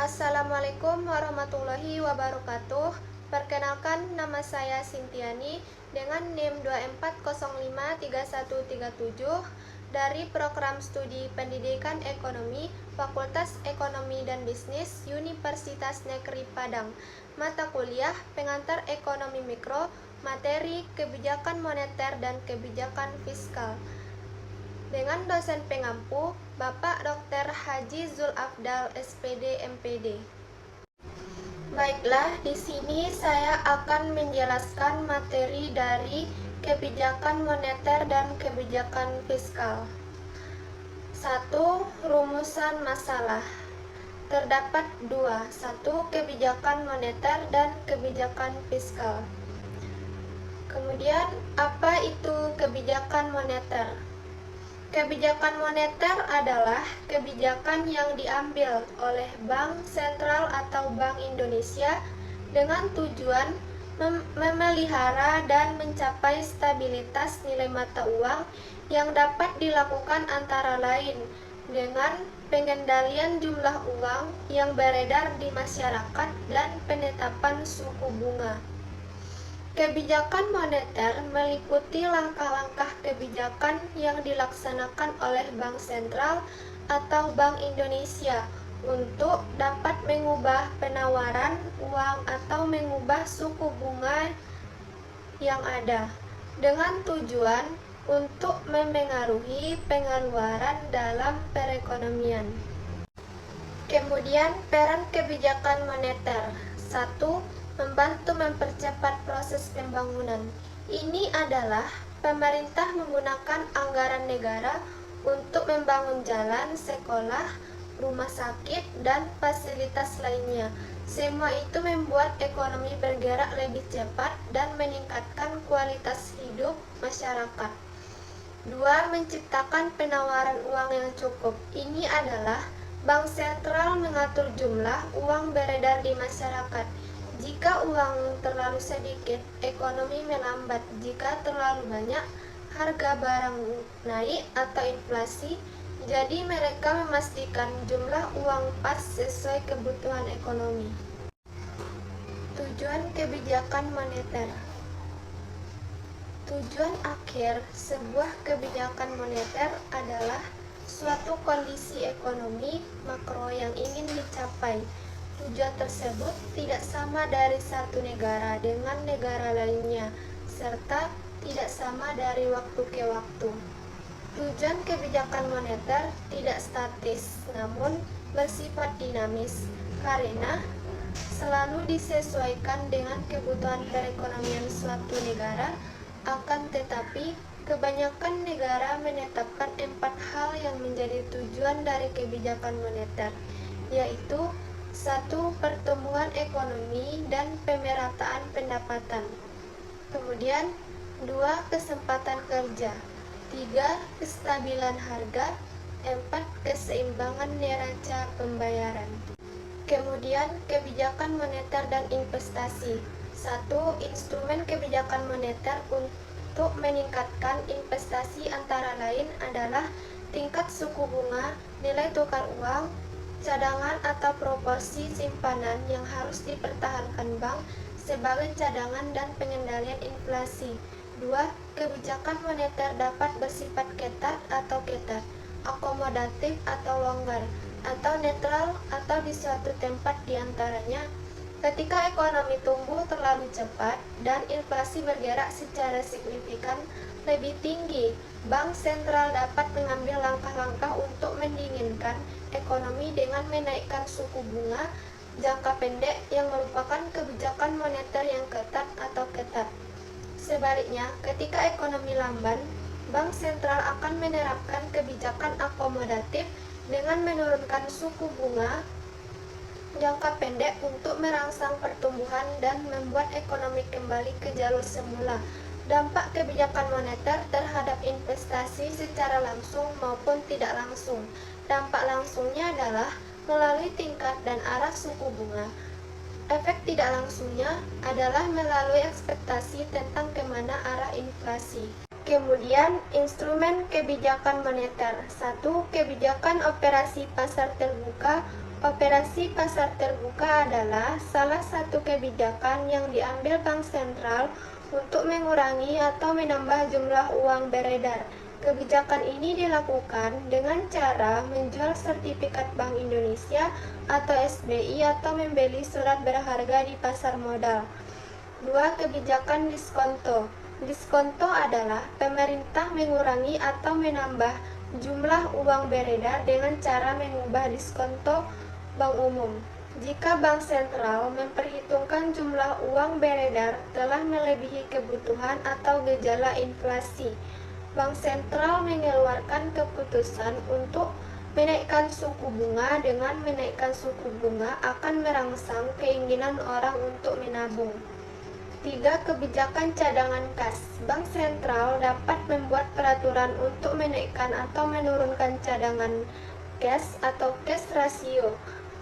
Assalamualaikum warahmatullahi wabarakatuh. Perkenalkan, nama saya Sintiani dengan NIM 24053137 dari Program Studi Pendidikan Ekonomi Fakultas Ekonomi dan Bisnis Universitas Negeri Padang. Mata kuliah Pengantar Ekonomi Mikro, materi Kebijakan Moneter dan Kebijakan Fiskal. Dengan dosen pengampu Bapak Dr. Haji Zul Afdal SPD MPD. Baiklah, di sini saya akan menjelaskan materi dari kebijakan moneter dan kebijakan fiskal. 1. Rumusan masalah. Terdapat 2. 1. Kebijakan moneter dan kebijakan fiskal. Kemudian, apa itu kebijakan moneter? Kebijakan moneter adalah kebijakan yang diambil oleh Bank Sentral atau Bank Indonesia dengan tujuan memelihara dan mencapai stabilitas nilai mata uang yang dapat dilakukan antara lain dengan pengendalian jumlah uang yang beredar di masyarakat dan penetapan suku bunga. Kebijakan moneter meliputi langkah-langkah kebijakan yang dilaksanakan oleh Bank Sentral atau Bank Indonesia untuk dapat mengubah penawaran uang atau mengubah suku bunga yang ada dengan tujuan untuk memengaruhi pengeluaran dalam perekonomian. Kemudian peran kebijakan moneter. 1. Membantu mempercepat proses pembangunan. Ini adalah pemerintah menggunakan anggaran negara untuk membangun jalan, sekolah, rumah sakit, dan fasilitas lainnya. Semua itu membuat ekonomi bergerak lebih cepat dan meningkatkan kualitas hidup masyarakat. 2. Menciptakan penawaran uang yang cukup. Ini adalah Bank Sentral mengatur jumlah uang beredar di masyarakat. Jika uang terlalu sedikit, ekonomi melambat. Jika terlalu banyak, harga barang naik atau inflasi. Jadi mereka memastikan jumlah uang pas sesuai kebutuhan ekonomi. Tujuan kebijakan moneter. Tujuan akhir sebuah kebijakan moneter adalah suatu kondisi ekonomi makro yang ingin dicapai. Tujuan tersebut tidak sama dari satu negara dengan negara lainnya, serta tidak sama dari waktu ke waktu. Tujuan kebijakan moneter tidak statis, namun bersifat dinamis, karena selalu disesuaikan dengan kebutuhan perekonomian suatu negara. Akan tetapi, kebanyakan negara menetapkan 4 hal yang menjadi tujuan dari kebijakan moneter, yaitu 1. Pertumbuhan ekonomi dan pemerataan pendapatan. Kemudian 2. Kesempatan kerja. 3. Kestabilan harga. 4. Keseimbangan neraca pembayaran. Kemudian kebijakan moneter dan investasi. 1. Instrumen kebijakan moneter untuk meningkatkan investasi antara lain adalah tingkat suku bunga, nilai tukar uang, cadangan atau proporsi simpanan yang harus dipertahankan bank sebagai cadangan dan pengendalian inflasi. 2. Kebijakan moneter dapat bersifat ketat atau ketat, akomodatif atau longgar, atau netral atau di suatu tempat di antaranya. Ketika ekonomi tumbuh terlalu cepat dan inflasi bergerak secara signifikan lebih tinggi, Bank Sentral dapat mengambil langkah-langkah untuk mendinginkan ekonomi dengan menaikkan suku bunga jangka pendek yang merupakan kebijakan moneter yang ketat atau ketat. Sebaliknya, ketika ekonomi lamban, Bank Sentral akan menerapkan kebijakan akomodatif dengan menurunkan suku bunga jangka pendek untuk merangsang pertumbuhan dan membuat ekonomi kembali ke jalur semula. Dampak kebijakan moneter terhadap investasi secara langsung maupun tidak langsung. Dampak langsungnya adalah melalui tingkat dan arah suku bunga. Efek tidak langsungnya adalah melalui ekspektasi tentang kemana arah inflasi. Kemudian, instrumen kebijakan moneter. 1. Kebijakan operasi pasar terbuka Operasi pasar terbuka adalah salah satu kebijakan yang diambil Bank Sentral untuk mengurangi atau menambah jumlah uang beredar. Kebijakan ini dilakukan dengan cara menjual sertifikat Bank Indonesia atau SBI atau membeli surat berharga di pasar modal. 2. Kebijakan diskonto. Diskonto adalah pemerintah mengurangi atau menambah jumlah uang beredar dengan cara mengubah diskonto bank umum. Jika bank sentral memperhitungkan jumlah uang beredar telah melebihi kebutuhan atau gejala inflasi, bank sentral mengeluarkan keputusan untuk menaikkan suku bunga. Dengan menaikkan suku bunga akan merangsang keinginan orang untuk menabung. 3. Kebijakan cadangan kas. Bank sentral dapat membuat peraturan untuk menaikkan atau menurunkan cadangan cash atau cash ratio.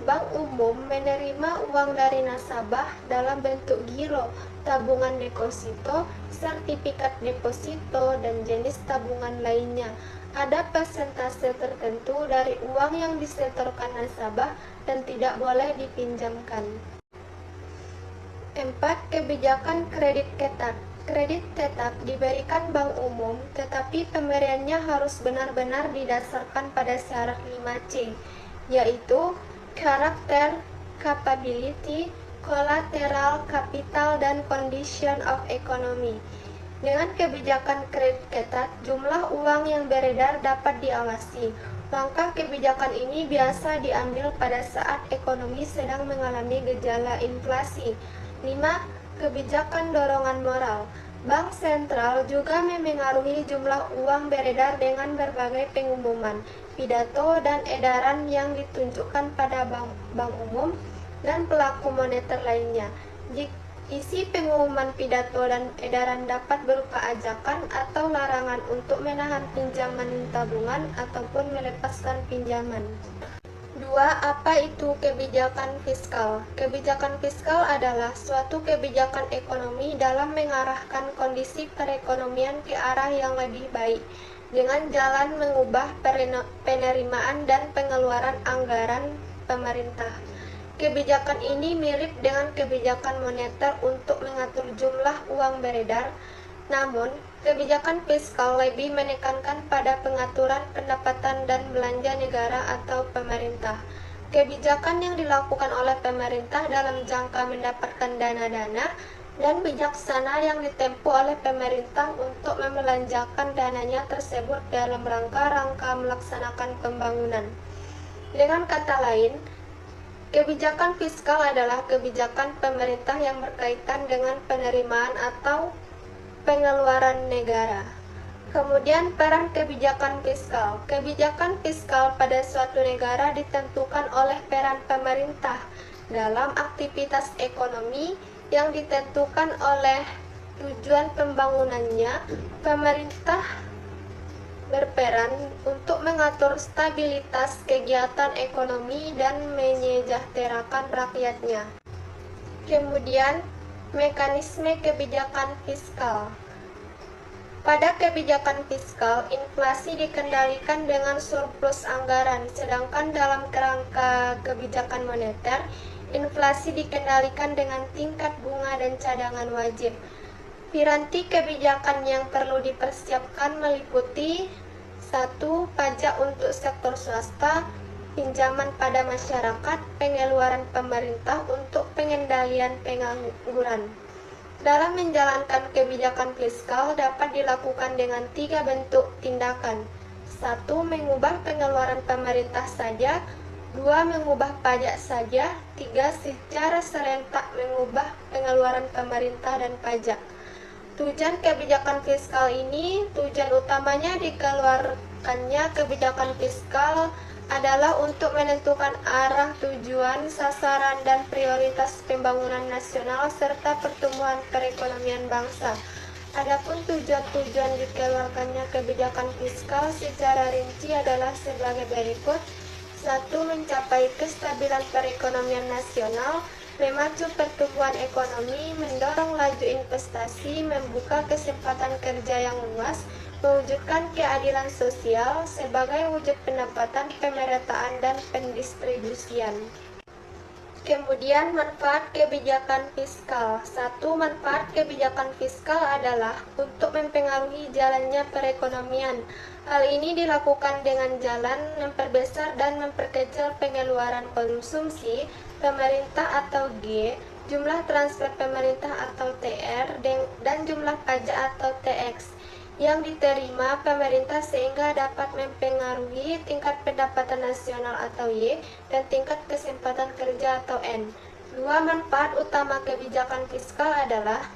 Bank umum menerima uang dari nasabah dalam bentuk giro, tabungan deposito, sertifikat deposito, dan jenis tabungan lainnya. Ada persentase tertentu dari uang yang disetorkan nasabah dan tidak boleh dipinjamkan. 4. Kebijakan kredit ketat. Kredit tetap diberikan bank umum, tetapi pemberiannya harus benar-benar didasarkan pada syarat 5C, yaitu karakter, capability, collateral, capital, dan condition of economy. Dengan kebijakan kredit ketat, jumlah uang yang beredar dapat diawasi. Langkah kebijakan ini biasa diambil pada saat ekonomi sedang mengalami gejala inflasi. 5. Kebijakan dorongan moral. Bank sentral juga memengaruhi jumlah uang beredar dengan berbagai pengumuman, pidato, dan edaran yang ditunjukkan pada bank umum dan pelaku moneter lainnya. Isi pengumuman, pidato, dan edaran dapat berupa ajakan atau larangan untuk menahan pinjaman tabungan ataupun melepaskan pinjaman. 2. Apa itu kebijakan fiskal? Kebijakan fiskal adalah suatu kebijakan ekonomi dalam mengarahkan kondisi perekonomian ke arah yang lebih baik dengan jalan mengubah penerimaan dan pengeluaran anggaran pemerintah. Kebijakan ini mirip dengan kebijakan moneter untuk mengatur jumlah uang beredar, namun kebijakan fiskal lebih menekankan pada pengaturan pendapatan dan belanja negara atau pemerintah. Kebijakan yang dilakukan oleh pemerintah dalam jangka mendapatkan dana-dana dan bijaksana yang ditempuh oleh pemerintah untuk membelanjakan dananya tersebut dalam rangka melaksanakan pembangunan. Dengan kata lain, kebijakan fiskal adalah kebijakan pemerintah yang berkaitan dengan penerimaan atau pengeluaran negara. Kemudian peran kebijakan fiskal. Kebijakan fiskal pada suatu negara ditentukan oleh peran pemerintah dalam aktivitas ekonomi yang ditentukan oleh tujuan pembangunannya. Pemerintah berperan untuk mengatur stabilitas kegiatan ekonomi dan menyejahterakan rakyatnya. Kemudian mekanisme kebijakan fiskal. Pada kebijakan fiskal, inflasi dikendalikan dengan surplus anggaran, sedangkan dalam kerangka kebijakan moneter, inflasi dikendalikan dengan tingkat bunga dan cadangan wajib. Piranti kebijakan yang perlu dipersiapkan meliputi 1. Pajak untuk sektor swasta, pinjaman pada masyarakat, pengeluaran pemerintah untuk pengendalian pengangguran. Dalam menjalankan kebijakan fiskal dapat dilakukan dengan 3 bentuk tindakan. 1. Mengubah pengeluaran pemerintah saja. 2. Mengubah pajak saja. 3. Secara serentak mengubah pengeluaran pemerintah dan pajak. Tujuan kebijakan fiskal ini, tujuan utamanya dikeluarkannya kebijakan fiskal adalah untuk menentukan arah, tujuan, sasaran, dan prioritas pembangunan nasional serta pertumbuhan perekonomian bangsa. Adapun tujuan-tujuan dikeluarkannya kebijakan fiskal secara rinci adalah sebagai berikut. 1. Mencapai kestabilan perekonomian nasional, memacu pertumbuhan ekonomi, mendorong laju investasi, membuka kesempatan kerja yang luas, mewujudkan keadilan sosial sebagai wujud pendapatan, pemerataan, dan pendistribusian. Kemudian manfaat kebijakan fiskal. Satu, manfaat kebijakan fiskal adalah untuk mempengaruhi jalannya perekonomian. Hal ini dilakukan dengan jalan memperbesar dan memperkecil pengeluaran konsumsi pemerintah atau G, jumlah transfer pemerintah atau TR, dan jumlah pajak atau TX yang diterima pemerintah sehingga dapat mempengaruhi tingkat pendapatan nasional atau Y dan tingkat kesempatan kerja atau N. Dua, manfaat utama kebijakan fiskal adalah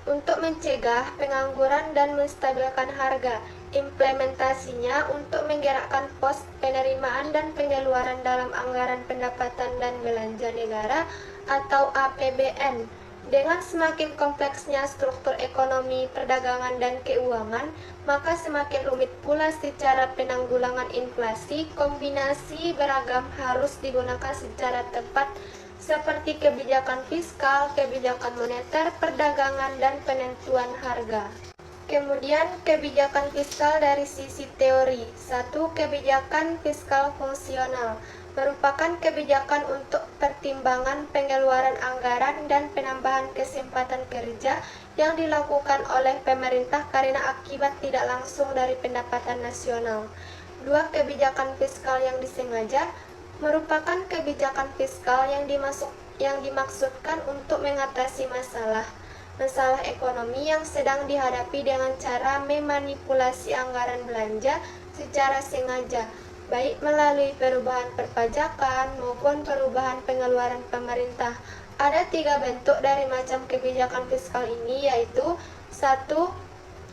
untuk mencegah pengangguran dan menstabilkan harga. Implementasinya untuk menggerakkan pos penerimaan dan pengeluaran dalam anggaran pendapatan dan belanja negara atau APBN. Dengan semakin kompleksnya struktur ekonomi, perdagangan, dan keuangan, maka semakin rumit pula secara penanggulangan inflasi. Kombinasi beragam harus digunakan secara tepat seperti kebijakan fiskal, kebijakan moneter, perdagangan, dan penentuan harga. Kemudian, kebijakan fiskal dari sisi teori. Satu, kebijakan fiskal fungsional merupakan kebijakan untuk pertimbangan pengeluaran anggaran dan penambahan kesempatan kerja yang dilakukan oleh pemerintah karena akibat tidak langsung dari pendapatan nasional. Dua, kebijakan fiskal yang disengaja merupakan kebijakan fiskal yang dimaksudkan untuk mengatasi masalah ekonomi yang sedang dihadapi dengan cara memanipulasi anggaran belanja secara sengaja, baik melalui perubahan perpajakan maupun perubahan pengeluaran pemerintah. Ada tiga bentuk dari macam kebijakan fiskal ini, yaitu satu,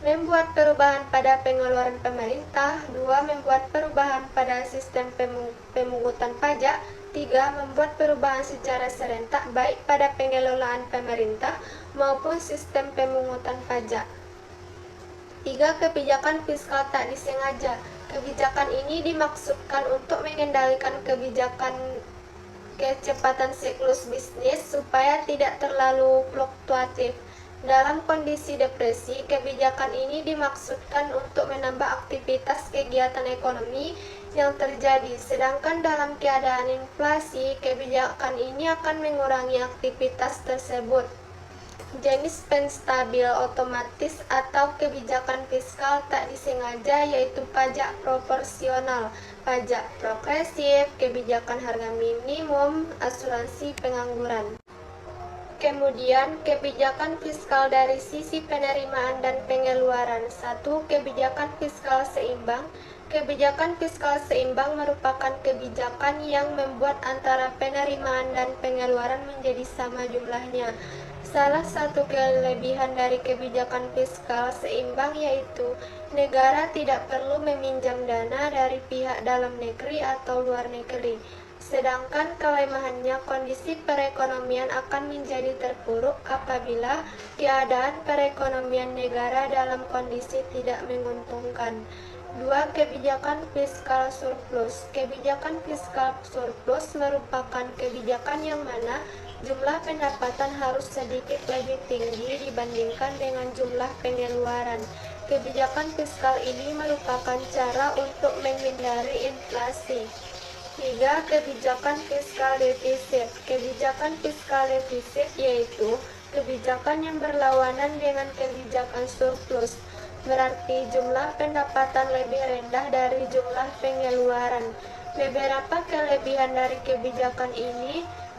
membuat perubahan pada pengeluaran pemerintah. Dua, membuat perubahan pada sistem pemungutan pajak. Tiga, membuat perubahan secara serentak baik pada pengelolaan pemerintah maupun sistem pemungutan pajak. Tiga, kebijakan fiskal tak disengaja. Kebijakan ini dimaksudkan untuk mengendalikan kecepatan siklus bisnis supaya tidak terlalu fluktuatif. Dalam kondisi depresi, kebijakan ini dimaksudkan untuk menambah aktivitas kegiatan ekonomi yang terjadi, sedangkan dalam keadaan inflasi, kebijakan ini akan mengurangi aktivitas tersebut. Jenis penstabil otomatis atau kebijakan fiskal tak disengaja yaitu pajak proporsional, pajak progresif, kebijakan harga minimum, asuransi pengangguran. Kemudian, kebijakan fiskal dari sisi penerimaan dan pengeluaran. Satu, kebijakan fiskal seimbang. Kebijakan fiskal seimbang merupakan kebijakan yang membuat antara penerimaan dan pengeluaran menjadi sama jumlahnya. Salah satu kelebihan dari kebijakan fiskal seimbang yaitu negara tidak perlu meminjam dana dari pihak dalam negeri atau luar negeri. Sedangkan kelemahannya, kondisi perekonomian akan menjadi terpuruk apabila keadaan perekonomian negara dalam kondisi tidak menguntungkan. Dua, kebijakan fiskal surplus. Kebijakan fiskal surplus merupakan kebijakan yang mana jumlah pendapatan harus sedikit lebih tinggi dibandingkan dengan jumlah pengeluaran. Kebijakan fiskal ini merupakan cara untuk menghindari inflasi. Tiga, kebijakan fiskal defisit. Kebijakan fiskal defisit yaitu kebijakan yang berlawanan dengan kebijakan surplus. Berarti jumlah pendapatan lebih rendah dari jumlah pengeluaran. Beberapa kelebihan dari kebijakan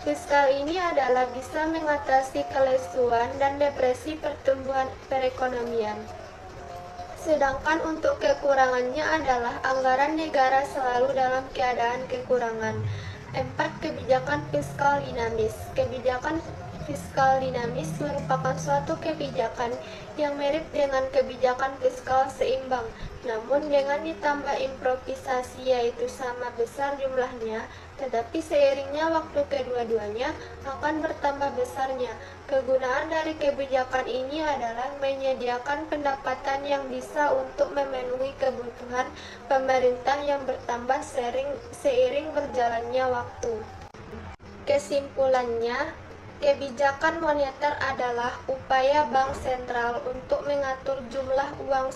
fiskal ini adalah bisa mengatasi kelesuan dan depresi pertumbuhan perekonomian. Sedangkan untuk kekurangannya adalah anggaran negara selalu dalam keadaan kekurangan. 4. Kebijakan fiskal dinamis. Kebijakan fiskal dinamis merupakan suatu kebijakan yang mirip dengan kebijakan fiskal seimbang, namun dengan ditambah improvisasi yaitu sama besar jumlahnya, tetapi seiringnya waktu kedua-duanya akan bertambah besarnya. Kegunaan dari kebijakan ini adalah menyediakan pendapatan yang bisa untuk memenuhi kebutuhan pemerintah yang bertambah seiring berjalannya waktu. Kesimpulannya, Kebijakan moneter adalah upaya bank sentral untuk mengatur jumlah uang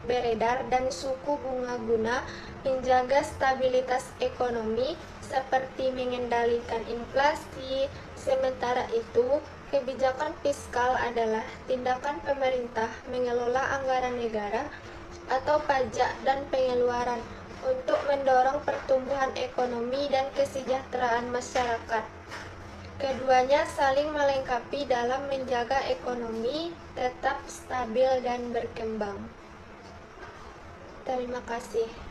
beredar dan suku bunga guna menjaga stabilitas ekonomi seperti mengendalikan inflasi. Sementara itu, kebijakan fiskal adalah tindakan pemerintah mengelola anggaran negara atau pajak dan pengeluaran untuk mendorong pertumbuhan ekonomi dan kesejahteraan masyarakat. Keduanya saling melengkapi dalam menjaga ekonomi tetap stabil dan berkembang. Terima kasih.